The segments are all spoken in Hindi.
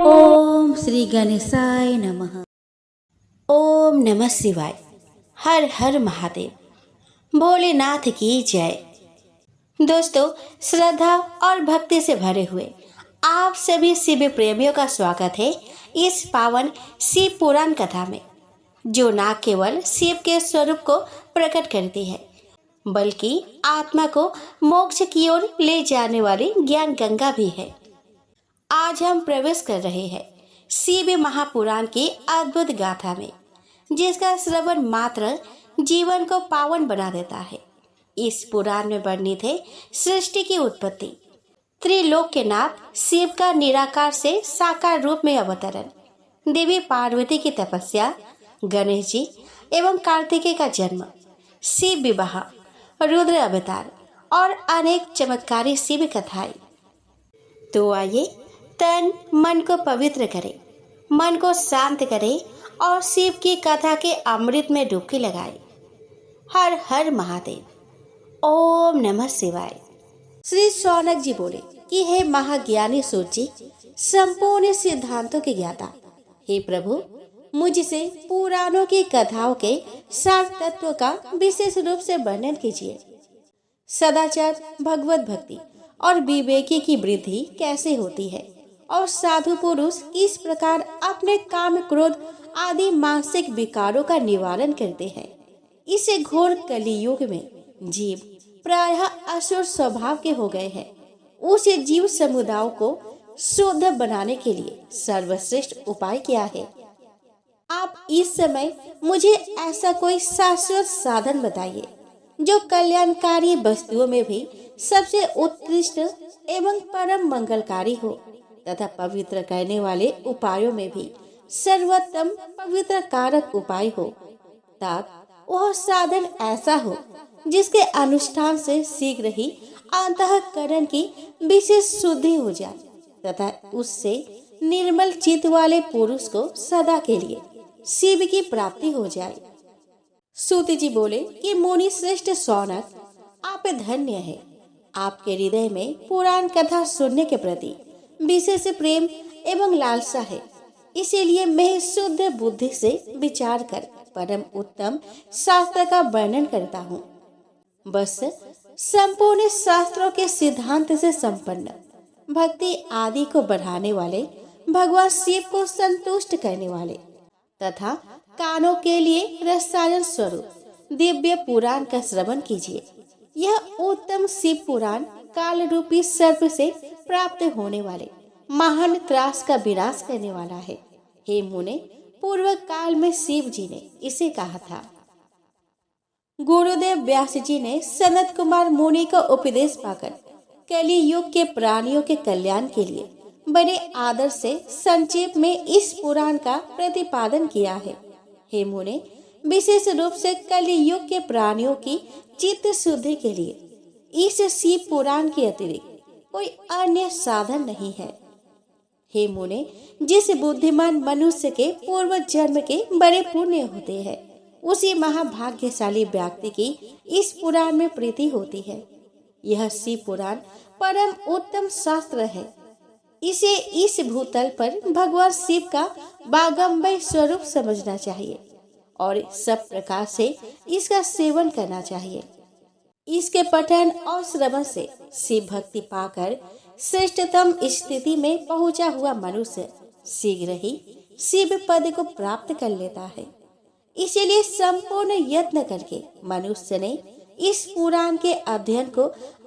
ओम श्री गणेशाय नमः। ओम नमः शिवाय। हर हर महादेव। भोलेनाथ की जय। दोस्तों, श्रद्धा और भक्ति से भरे हुए आप सभी शिव प्रेमियों का स्वागत है इस पावन शिव पुराण कथा में, जो न केवल शिव के स्वरूप को प्रकट करती है, बल्कि आत्मा को मोक्ष की ओर ले जाने वाली ज्ञान गंगा भी है। आज हम प्रवेश कर रहे हैं शिव महापुराण की अद्भुत गाथा में, जिसका श्रवण मात्र जीवन को पावन बना देता है। इस पुराण में वर्णित है सृष्टि की उत्पत्ति, त्रिलोक के नाथ शिव का निराकार से साकार रूप में अवतरण, देवी पार्वती की तपस्या, गणेश जी एवं कार्तिकेय का जन्म, शिव विवाह, रुद्र अवतार और अनेक चमत्कारी शिव कथाएं। तो आइए तन मन को पवित्र करें, मन को शांत करें और शिव की कथा के अमृत में डुबकी लगाएं। हर हर महादेव। ओम नमः शिवाय। श्री शौनक जी बोले कि हे महाज्ञानी सूत जी, संपूर्ण सिद्धांतों के ज्ञाता, हे प्रभु, मुझसे पुराणों की कथाओं के सार तत्व का विशेष रूप से वर्णन कीजिए। सदाचार, भगवत भक्ति और विवेकी की वृद्धि कैसे होती है और साधु पुरुष किस प्रकार अपने काम, क्रोध आदि मानसिक विकारों का निवारण करते हैं। इसे घोर कलियुग में जीव प्रायः असुर स्वभाव के हो गए हैं। उस जीव समुदाय को शुद्ध बनाने के लिए सर्वश्रेष्ठ उपाय क्या है? आप इस समय मुझे ऐसा कोई शाश्वत साधन बताइए जो कल्याणकारी वस्तुओं में भी सबसे उत्कृष्ट एवं परम मंगलकारी हो तथा पवित्र करने वाले उपायों में भी सर्वोत्तम पवित्र कारक उपाय हो। तात वह साधन ऐसा हो जिसके अनुष्ठान से शीघ्र ही अंतःकरण की विशेष शुद्धि हो जाए तथा उससे निर्मल चित्त वाले पुरुष को सदा के लिए शिव की प्राप्ति हो जाए। सूत जी बोले कि मुनि श्रेष्ठ शौनक, आप धन्य है। आपके हृदय में पुराण कथा सुनने के प्रति विशेष प्रेम एवं लालसा है। इसीलिए मैं शुद्ध बुद्धि से विचार कर परम उत्तम शास्त्र का वर्णन करता हूँ। बस संपूर्ण शास्त्रों के सिद्धांत से संपन्न, भक्ति आदि को बढ़ाने वाले, भगवान शिव को संतुष्ट करने वाले तथा कानों के लिए रसायन स्वरूप दिव्य पुराण का श्रवण कीजिए। यह उत्तम शिव पुराण काल रूपी सर्प से प्राप्त होने वाले महान त्रास का विनाश करने वाला है। हे मुने, पूर्व काल में शिव जी ने इसे कहा था। गुरुदेव व्यास जी ने सनत कुमार मुनि का उपदेश पाकर कली युग के प्राणियों के कल्याण के लिए बड़े आदर से संक्षेप में इस पुराण का प्रतिपादन किया है। हे मुने, विशेष रूप से कली युग के प्राणियों की चित्त शुद्धि के लिए इस शिव पुराण के अतिरिक्त कोई अन्य साधन नहीं है। हे मुने, जिस बुद्धिमान मनुष्य के पूर्व जन्म के बड़े पुण्य होते हैं, उसी महाभाग्यशाली व्यक्ति की इस पुराण में प्रीति होती है। यह शिव पुराण परम उत्तम शास्त्र है। इसे इस भूतल पर भगवान शिव का बागंबर स्वरूप समझना चाहिए और सब प्रकार से इसका सेवन करना चाहिए। इसके पठन और श्रवण से शिव भक्ति पाकर श्रेष्ठतम स्थिति में पहुंचा हुआ मनुष्य शीघ्र ही शिव पद को प्राप्त कर लेता है। इसीलिए संपूर्ण यत्न करके मनुष्य ने इस पुराण के अध्ययन को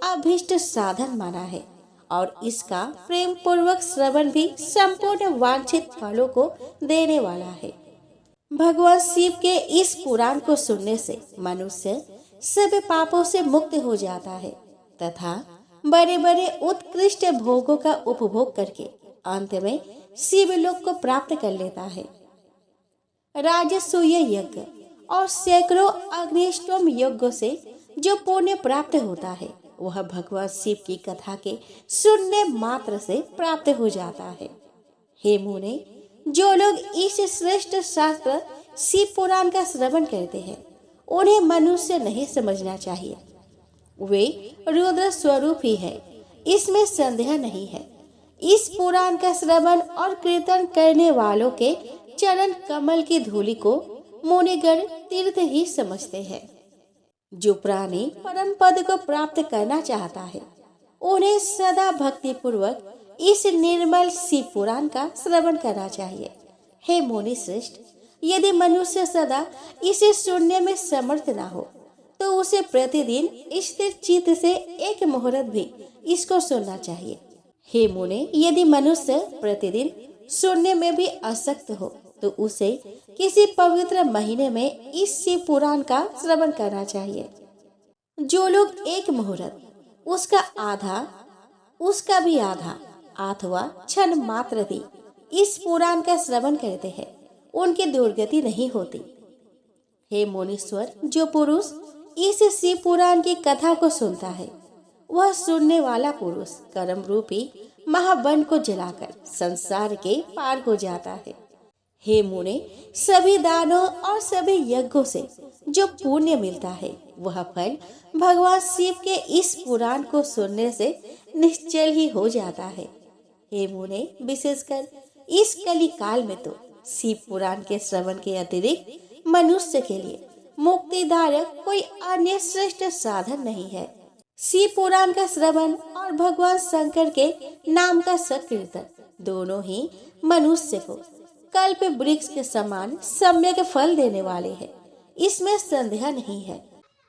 अभीष्ट साधन माना है और इसका प्रेम पूर्वक श्रवण भी संपूर्ण वांछित फलों को देने वाला है। भगवान शिव के इस पुराण को सुनने से मनुष्य सब पापों से मुक्त हो जाता है तथा बड़े बड़े उत्कृष्ट भोगों का उपभोग करके अंत में शिवलोक को प्राप्त कर लेता है। राजसूय यज्ञ और सैकड़ों अग्निष्टोम यज्ञों से जो पुण्य प्राप्त होता है, वह भगवान शिव की कथा के सुनने मात्र से प्राप्त हो जाता है। हे मुने, जो लोग इस श्रेष्ठ शास्त्र शिव पुराण का श्रवण करते हैं, उन्हें मनुष्य नहीं समझना चाहिए। वे रुद्र स्वरूप ही है, इसमें संदेह नहीं है। इस पुराण का श्रवण और कीर्तन करने वालों के चरण कमल की धूलि को मुनिगण तीर्थ ही समझते हैं। जो प्राणी परम पद को प्राप्त करना चाहता है, उन्हें सदा भक्ति पूर्वक इस निर्मल शिव पुराण का श्रवण करना चाहिए। हे मुनि श्रेष्ठ, यदि मनुष्य सदा इसे सुनने में समर्थ न हो, तो उसे प्रतिदिन स्थिर चित्त से एक मुहूर्त भी इसको सुनना चाहिए। हे मुने, यदि मनुष्य प्रतिदिन सुनने में भी असक्त हो, तो उसे किसी पवित्र महीने में इस शिव पुराण का श्रवण करना चाहिए। जो लोग एक मुहूर्त, उसका भी आधा अथवा क्षण मात्र भी इस पुराण का श्रवण करते हैं, उनकी दुर्गति नहीं होती। हे मुनीश्वर, जो पुरुष इस शिव पुराण की कथा को सुनता है, वह सुनने वाला पुरुष कर्म रूपी महावन को जलाकर संसार के पार हो जाता है। हे मुने, सभी दानों और सभी यज्ञों से जो पुण्य मिलता है, वह फल भगवान शिव के इस पुराण को सुनने से निश्चल ही हो जाता है। हे मुने, विशेषकर इस कली काल में तो शिव पुराण के श्रवण के अतिरिक्त मनुष्य के लिए मुक्तिदायक कोई अन्य श्रेष्ठ साधन नहीं है। शिव पुराण का श्रवण और भगवान शंकर के नाम का संकीर्तन दोनों ही मनुष्य को कल्प वृक्ष के समान सम्यक फल देने वाले हैं, इसमें संदेह नहीं है।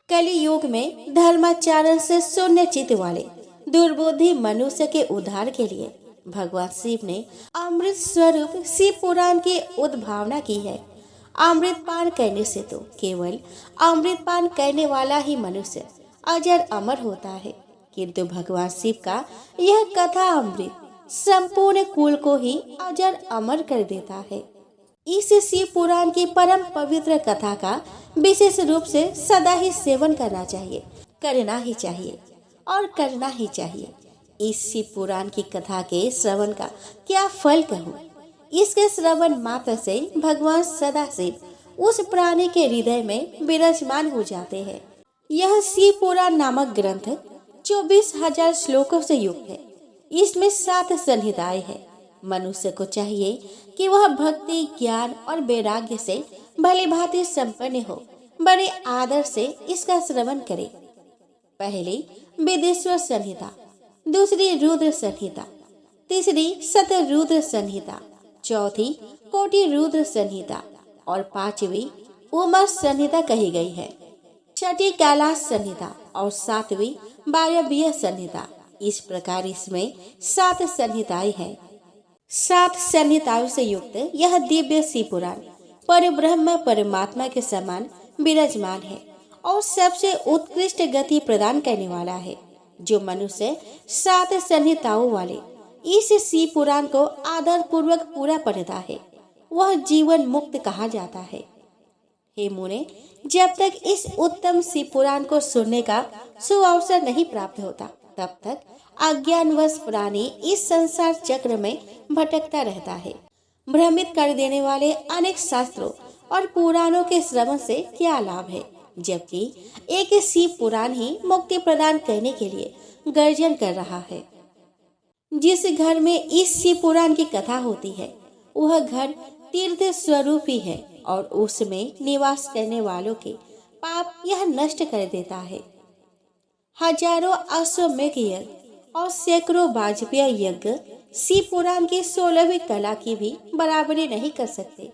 कली युग में धर्माचरण से शून्य चित्त वाले दुर्बुद्धि मनुष्य के उद्धार के लिए भगवान शिव ने अमृत स्वरूप शिव पुराण की उद्भावना की है। अमृत पान करने से तो केवल अमृत पान करने वाला ही मनुष्य अजर अमर होता है, किंतु भगवान शिव का यह कथा अमृत संपूर्ण कुल को ही अजर अमर कर देता है। इस शिव पुराण की परम पवित्र कथा का विशेष रूप से सदा ही सेवन करना चाहिए, करना ही चाहिए और करना ही चाहिए। इस शिव पुराण की कथा के श्रवण का क्या फल कहूँ। इसके श्रवण मात्र से भगवान सदा शिव उस प्राणी के हृदय में विराजमान हो जाते हैं। यह शिव पुराण नामक ग्रंथ 24,000 श्लोकों से युक्त है। इसमें 7 संहिताएं हैं। मनुष्य को चाहिए कि वह भक्ति, ज्ञान और वैराग्य से भली भांति संपन्न हो, बड़े आदर से इसका श्रवण करे। पहली विदेश्वर संहिता, दूसरी रुद्र संहिता, तीसरी शतरुद्र संहिता, चौथी कोटि रुद्र संहिता और 5वीं उमा संहिता कही गई है। छठी कैलाश संहिता और 7वीं वायव्य संहिता। इस प्रकार इसमें 7 संहिताएं हैं। 7 संहिताओं से युक्त यह दिव्य शिव पुराण परब्रह्म परमात्मा के समान विराजमान है और सबसे उत्कृष्ट गति प्रदान करने वाला है। जो मनुष्य 7 संहिताओं वाले इस शिव पुराण को आदर पूर्वक पूरा पढ़ता है, वह जीवन मुक्त कहा जाता है। हे मुने, जब तक इस उत्तम शिव पुराण को सुनने का सुअवसर नहीं प्राप्त होता, तब तक अज्ञानवश प्राणी इस संसार चक्र में भटकता रहता है। भ्रमित कर देने वाले अनेक शास्त्रों और पुराणों के श्रवण से क्या लाभ है, जबकि एक शिव पुराण ही मुक्ति प्रदान करने के लिए गर्जन कर रहा है। जिस घर में इस शिव पुराण की कथा होती है, वह घर तीर्थ स्वरूप ही है और उसमें निवास करने वालों के पाप यह नष्ट कर देता है। हजारों अश्वमेध यज्ञ और सैकड़ों वाजपेयी यज्ञ शिव पुराण की 16वीं कला की भी बराबरी नहीं कर सकते।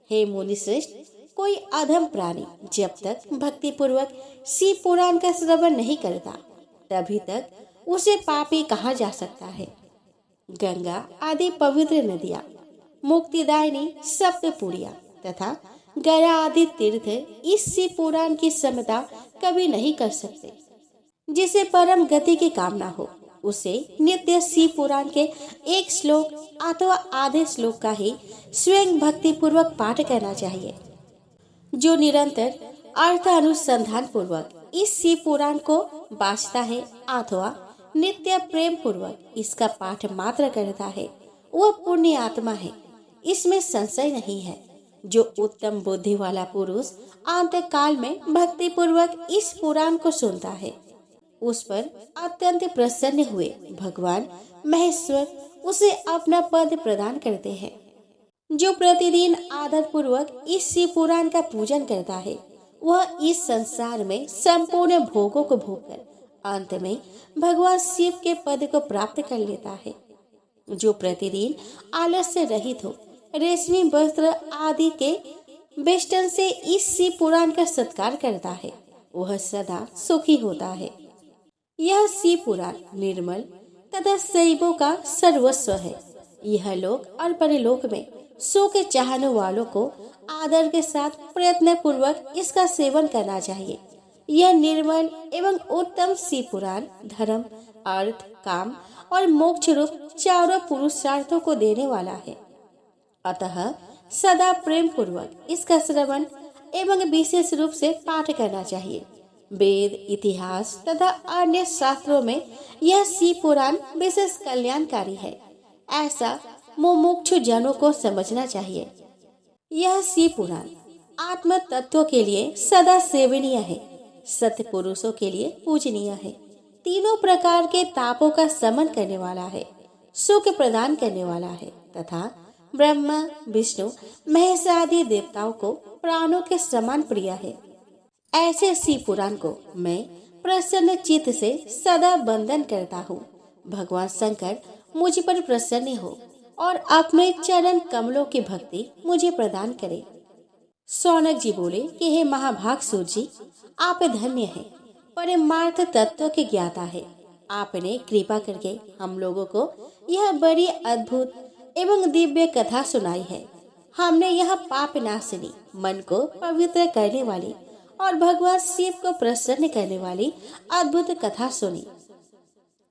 हे मुनि श्रेष्ठ, कोई अधम प्राणी जब तक भक्ति पूर्वक शिव पुराण का श्रवण नहीं करता, तभी तक उसे पापी कहा जा सकता है। गंगा आदि पवित्र नदियाँ, मुक्तिदायिनी सप्तपुरियाँ तथा गया आदि तीर्थ इस शिव पुराण की समता कभी नहीं कर सकते। जिसे परम गति की कामना हो, उसे नित्य शिव पुराण के एक श्लोक अथवा आधे श्लोक का ही स्वयं भक्ति पूर्वक पाठ करना चाहिए। जो निरंतर अर्थ अनुसंधान पूर्वक इस शिव पुराण को वाचता है अथवा नित्य प्रेम पूर्वक इसका पाठ मात्र करता है, वह पुण्य आत्मा है, इसमें संशय नहीं है। जो उत्तम बुद्धि वाला पुरुष अंत काल में भक्ति पूर्वक इस पुराण को सुनता है, उस पर अत्यंत प्रसन्न हुए भगवान महेश्वर उसे अपना पद प्रदान करते हैं। जो प्रतिदिन आदर पूर्वक इस शिव पुराण का पूजन करता है वह इस संसार में संपूर्ण भोगों को भोगकर अंत में भगवान शिव के पद को प्राप्त कर लेता है। जो प्रतिदिन आलस से रहित हो रेशमी वस्त्र आदि के वेष्टन से इस शिव पुराण का सत्कार करता है वह सदा सुखी होता है। यह शिव पुराण निर्मल तथा शैवों का सर्वस्व है। यह लोक और परलोक में सुख चाहने वालों को आदर के साथ प्रयत्न पूर्वक इसका सेवन करना चाहिए। यह निर्मल एवं उत्तम शिव पुराण धर्म, अर्थ, काम और मोक्ष रूप चारों पुरुषार्थों को देने वाला है। अतः सदा प्रेम पूर्वक इसका श्रवण एवं विशेष रूप से पाठ करना चाहिए। वेद, इतिहास तथा अन्य शास्त्रों में यह शिव पुराण विशेष कल्याणकारी है, ऐसा मुमुक्षु जनों को समझना चाहिए। यह शिव पुराण आत्म तत्वों के लिए सदा सेवनीय है, सत्य पुरुषों के लिए पूजनीय है, तीनों प्रकार के तापों का शमन करने वाला है, सुख प्रदान करने वाला है तथा ब्रह्मा, विष्णु, महेश आदि देवताओं को प्राणों के समान प्रिय है। ऐसे शिव पुराण को मैं प्रसन्न चित्त से सदा वंदन करता हूँ। भगवान शंकर मुझ पर प्रसन्न हो और अपने चरण कमलों की भक्ति मुझे प्रदान करे। सौनक जी बोले कि हे महाभाग सूर्य जी, आप धन्य हैं, परमार्थ तत्व के ज्ञाता है। आपने कृपा करके हम लोगों को यह बड़ी अद्भुत एवं दिव्य कथा सुनाई है। हमने यह पाप नाशिनी, मन को पवित्र करने वाली और भगवान शिव को प्रसन्न करने वाली अद्भुत कथा सुनी।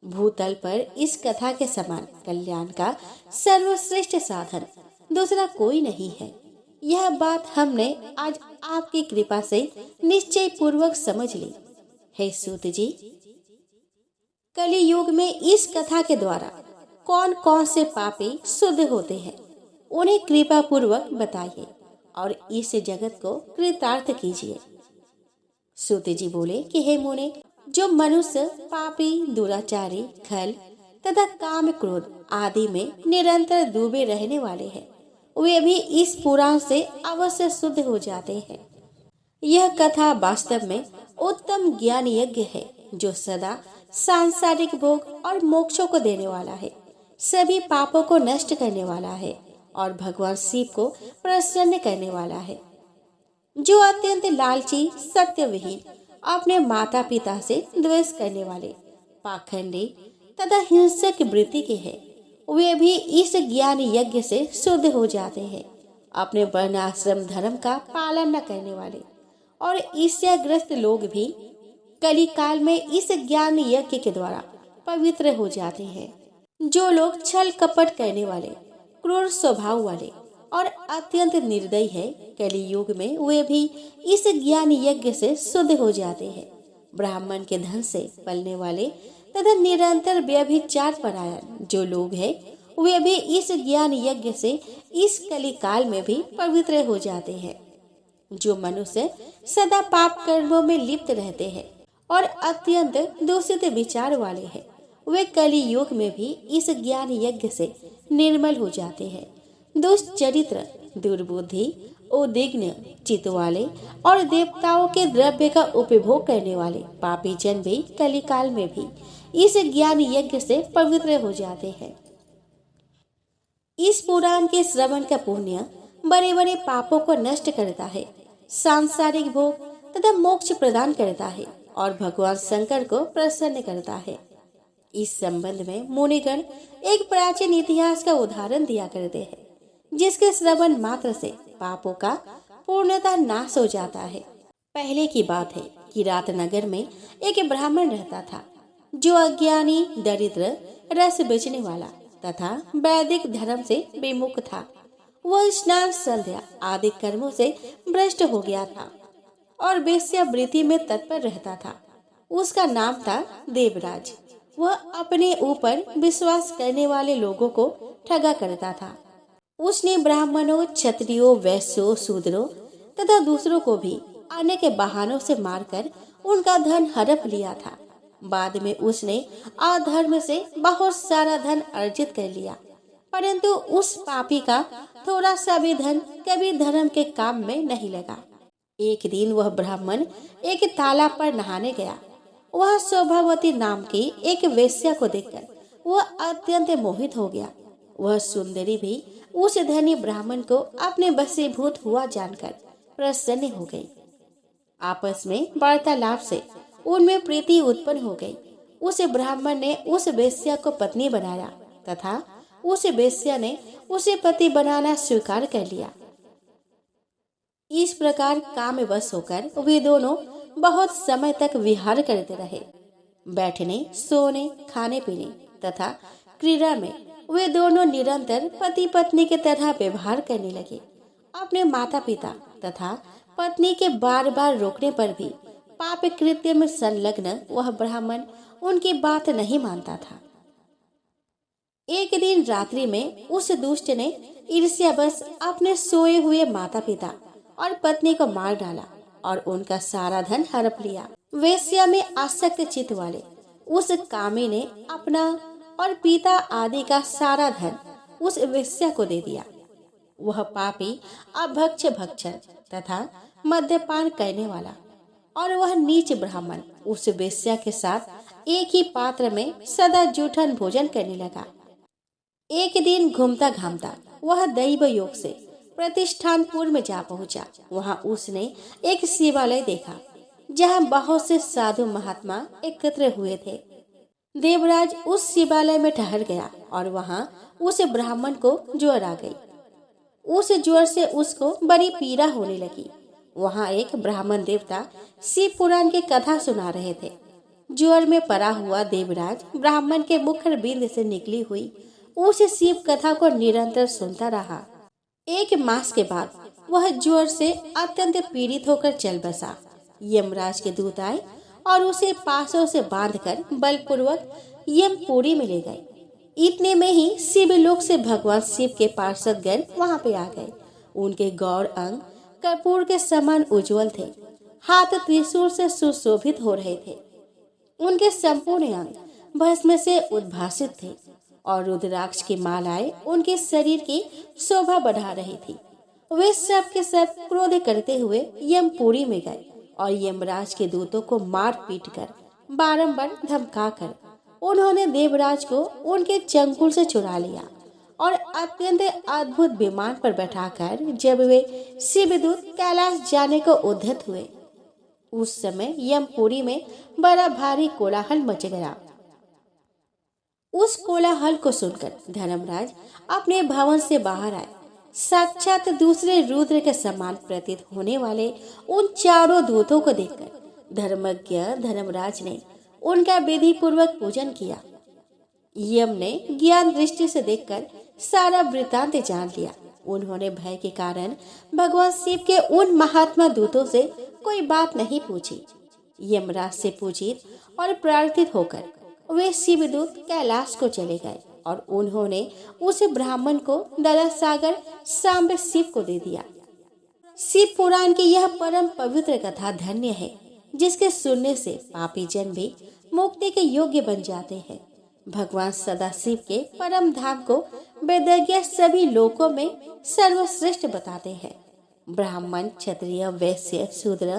भूतल पर इस कथा के समान कल्याण का सर्वश्रेष्ठ साधन दूसरा कोई नहीं है। यह बात हमने आज आपकी कृपा से निश्चय पूर्वक समझ ली। हे सूत जी, कलि युग में इस कथा के द्वारा कौन कौन से पापी शुद्ध होते हैं उन्हें कृपा पूर्वक बताइए और इस जगत को कृतार्थ कीजिए। सूत जी बोले कि हे मुने, जो मनुष्य पापी, दुराचारी, खल तथा काम, क्रोध आदि में निरंतर डूबे रहने वाले हैं वे भी इस पुराण से अवश्य शुद्ध हो जाते हैं। यह कथा वास्तव में उत्तम ज्ञान यज्ञ है जो सदा सांसारिक भोग और मोक्षों को देने वाला है, सभी पापों को नष्ट करने वाला है और भगवान शिव को प्रसन्न करने वाला है। जो अत्यंत लालची, सत्यविहीन, अपने माता पिता से द्वेष करने वाले, पाखंडी तथा हिंसक वृत्ति के हैं वे भी इस ज्ञान यज्ञ से शुद्ध हो जाते हैं। अपने वर्णाश्रम धर्म का पालन न करने वाले और ईर्ष्याग्रस्त लोग भी कलिकाल में इस ज्ञान यज्ञ के द्वारा पवित्र हो जाते हैं। जो लोग छल कपट करने वाले, क्रूर स्वभाव वाले और अत्यंत निर्दयी है कलियुग में वे भी इस ज्ञान यज्ञ से शुद्ध हो जाते हैं। ब्राह्मण के धन से पलने वाले तथा निरंतर व्यभिचार परायण जो लोग हैं वे भी इस ज्ञान यज्ञ से इस कलिकाल में भी पवित्र हो जाते हैं। जो मनुष्य सदा पाप कर्मों में लिप्त रहते हैं और अत्यंत दूषित विचार वाले हैं वे कलि युग में भी इस ज्ञान यज्ञ से निर्मल हो जाते हैं। दुष्ट चरित्र, दुर्बुद्धि, उद्विग्न चित्त वाले और देवताओं के द्रव्य का उपभोग करने वाले पापी जन भी कलिकाल में भी इस ज्ञान यज्ञ से पवित्र हो जाते हैं। इस पुराण के श्रवण का पुण्य बड़े बड़े पापों को नष्ट करता है, सांसारिक भोग तथा मोक्ष प्रदान करता है और भगवान शंकर को प्रसन्न करता है। इस संबंध में मुनिगण एक प्राचीन इतिहास का उदाहरण दिया करते हैं जिसके श्रवण मात्र से पापों का पूर्णतः नाश हो जाता है। पहले की बात है कि रात नगर में एक ब्राह्मण रहता था जो अज्ञानी, दरिद्र, रस बेचने वाला तथा वैदिक धर्म से विमुख था। वह स्नान, संध्या आदि कर्मों से भ्रष्ट हो गया था और वेश्यावृत्ति में तत्पर रहता था। उसका नाम था देवराज। वह अपने ऊपर विश्वास करने वाले लोगों को ठगा करता था। उसने ब्राह्मणों, क्षत्रियों, वैश्यों, शूद्रों तथा दूसरों को भी अनेक बहानों से मारकर उनका धन हड़प लिया था। बाद में उसने अधर्म से बहुत सारा धन अर्जित कर लिया, परंतु उस पापी का थोड़ा सा भी धन कभी धर्म के काम में नहीं लगा। एक दिन वह ब्राह्मण एक तालाब पर नहाने गया। वह शोभावती नाम की एक वेश्या को देखकर वह अत्यंत मोहित हो गया। वह सुंदरी भी उस धनी ब्राह्मण को अपने वशीभूत हुआ जानकर प्रसन्न हो गई। आपस में वार्तालाप से उनमें प्रीति उत्पन्न हो गई। उस ब्राह्मण ने उस वेश्या को पत्नी बनाया तथा उस वेश्या ने उसे पति बनाना स्वीकार कर लिया। इस प्रकार कामवश होकर वे दोनों बहुत समय तक विहार करते रहे। बैठने, सोने, खाने पीने तथा क्रीड़ा में वे दोनों निरंतर पति पत्नी की तरह व्यवहार करने लगे। अपने माता पिता तथा पत्नी के बार बार रोकने पर भी पाप कृत्य में संलग्न वह ब्राह्मण उनकी बात नहीं मानता था। एक दिन रात्रि में उस दुष्ट ने ईर्ष्यावश अपने सोए हुए माता पिता और पत्नी को मार डाला और उनका सारा धन हड़प लिया। वेश्या में आसक्त चित्त वाले उस कामी ने अपना और पिता आदि का सारा धन उस वेश्या को दे दिया। वह पापी अभक्ष भक्षण तथा मद्यपान करने वाला और वह नीच ब्राह्मण उस वेश्या के साथ एक ही पात्र में सदा जूठन भोजन करने लगा। एक दिन घूमता घामता वह दैव योग से प्रतिष्ठानपुर में जा पहुंचा। वहां उसने एक शिवालय देखा जहां बहुत से साधु महात्मा एकत्र हुए थे। देवराज उस शिवालय में ठहर गया और वहां उस ब्राह्मण को ज्वर आ गई। उस ज्वर से उसको बड़ी पीड़ा होने लगी। वहां एक ब्राह्मण देवता शिव पुराण की कथा सुना रहे थे। ज्वर में पड़ा हुआ देवराज ब्राह्मण के मुखर बिंद से निकली हुई उस शिव कथा को निरंतर सुनता रहा। एक मास के बाद वह ज्वर से अत्यंत पीड़ित होकर चल बसा। यमराज के दूत आए और उसे पासों से बांधकर बलपूर्वक यमपुरी में ले गए। इतने में ही शिवलोक से भगवान शिव के पार्षदगण वहां पे आ गए। उनके गौर अंग कपूर के समान उज्जवल थे। हाथ त्रिशूल से सुशोभित हो रहे थे। उनके संपूर्ण अंग भस्म से उद्भासित थे और रुद्राक्ष की मालाएं उनके शरीर की शोभा बढ़ा रही थी। वे सब के सब क्रोध करते हुए यमपुरी में गए और यमराज के दूतों को मार पीट कर बारंबार धमकाकर उन्होंने देवराज को उनके चंगुल से चुरा लिया और अत्यंत अद्भुत विमान पर बैठाकर जब वे शिवदूत कैलाश जाने को उद्धत हुए, उस समय यमपुरी में बड़ा भारी कोलाहल मच गया। उस कोलाहल को सुनकर धर्मराज अपने भवन से बाहर आए। साक्षात दूसरे रुद्र के समान प्रतीत होने वाले उन चारों दूतों को देखकर धर्मज्ञ धर्मराज ने उनका विधि पूर्वक पूजन किया। यम ने ज्ञान दृष्टि से देखकर सारा वृतांत जान लिया। उन्होंने भय के कारण भगवान शिव के उन महात्मा दूतों से कोई बात नहीं पूछी। यमराज से पूजित और प्रार्थित होकर वे शिवदूत कैलाश को चले गए और उन्होंने उस ब्राह्मण को दया सागर सांब शिव को दे दिया। शिव पुराण की यह परम पवित्र कथा धन्य है, जिसके सुनने से पापी जन भी मुक्ति के योग्य बन जाते हैं। भगवान सदाशिव के परम धाम को वेदज्ञ सभी लोकों में सर्वश्रेष्ठ बताते हैं। ब्राह्मण, क्षत्रिय, वैश्य, शूद्र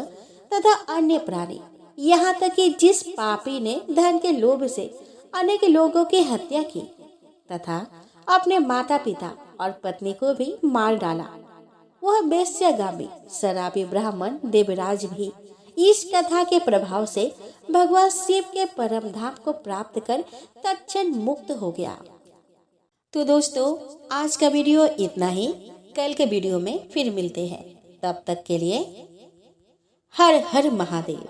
तथा अन्य प्राणी, यहाँ तक कि जिस पापी ने धन के लोभ से अनेक लोगों की हत्या की तथा अपने माता पिता और पत्नी को भी मार डाला, वह वेश्यागामी शराबी ब्राह्मण देवराज भी इस कथा के प्रभाव से भगवान शिव के परम धाम को प्राप्त कर तत्क्षण मुक्त हो गया। तो दोस्तों, आज का वीडियो इतना ही। कल के वीडियो में फिर मिलते हैं। तब तक के लिए हर हर महादेव।